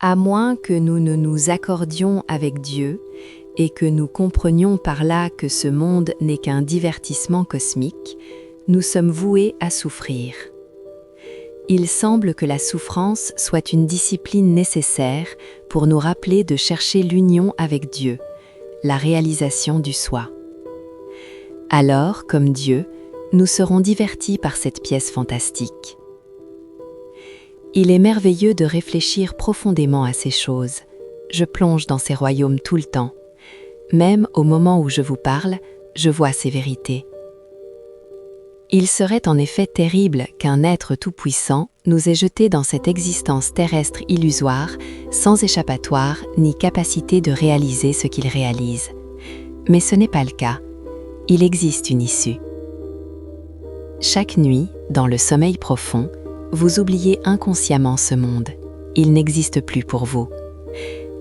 À moins que nous ne nous accordions avec Dieu et que nous comprenions par là que ce monde n'est qu'un divertissement cosmique, nous sommes voués à souffrir. Il semble que la souffrance soit une discipline nécessaire pour nous rappeler de chercher l'union avec Dieu, la réalisation du soi. Alors, comme Dieu, nous serons divertis par cette pièce fantastique. Il est merveilleux de réfléchir profondément à ces choses. Je plonge dans ces royaumes tout le temps. Même au moment où je vous parle, je vois ces vérités. Il serait en effet terrible qu'un être tout-puissant nous ait jetés dans cette existence terrestre illusoire, sans échappatoire ni capacité de réaliser ce qu'il réalise. Mais ce n'est pas le cas. Il existe une issue. Chaque nuit, dans le sommeil profond, vous oubliez inconsciemment ce monde. Il n'existe plus pour vous.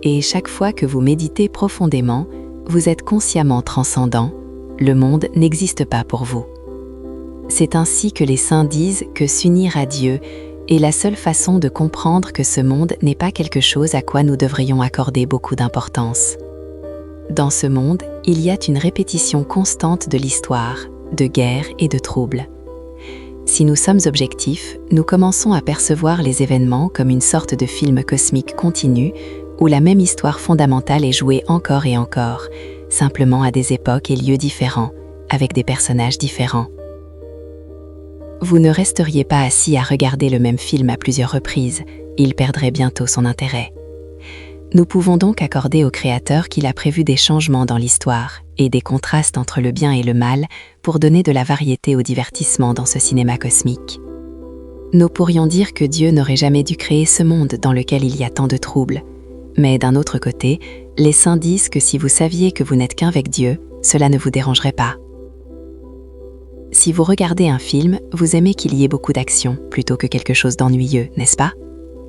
Et chaque fois que vous méditez profondément, vous êtes consciemment transcendant. Le monde n'existe pas pour vous. C'est ainsi que les saints disent que s'unir à Dieu est la seule façon de comprendre que ce monde n'est pas quelque chose à quoi nous devrions accorder beaucoup d'importance. Dans ce monde, il y a une répétition constante de l'histoire, de guerres et de troubles. Si nous sommes objectifs, nous commençons à percevoir les événements comme une sorte de film cosmique continu où la même histoire fondamentale est jouée encore et encore, simplement à des époques et lieux différents, avec des personnages différents. Vous ne resteriez pas assis à regarder le même film à plusieurs reprises, il perdrait bientôt son intérêt. Nous pouvons donc accorder au Créateur qu'il a prévu des changements dans l'histoire et des contrastes entre le bien et le mal pour donner de la variété au divertissement dans ce cinéma cosmique. Nous pourrions dire que Dieu n'aurait jamais dû créer ce monde dans lequel il y a tant de troubles. Mais d'un autre côté, les saints disent que si vous saviez que vous n'êtes qu'avec Dieu, cela ne vous dérangerait pas. Si vous regardez un film, vous aimez qu'il y ait beaucoup d'action plutôt que quelque chose d'ennuyeux, n'est-ce pas?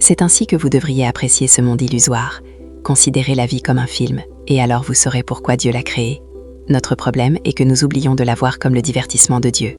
C'est ainsi que vous devriez apprécier ce monde illusoire. Considérez la vie comme un film, et alors vous saurez pourquoi Dieu l'a créé. Notre problème est que nous oublions de la voir comme le divertissement de Dieu.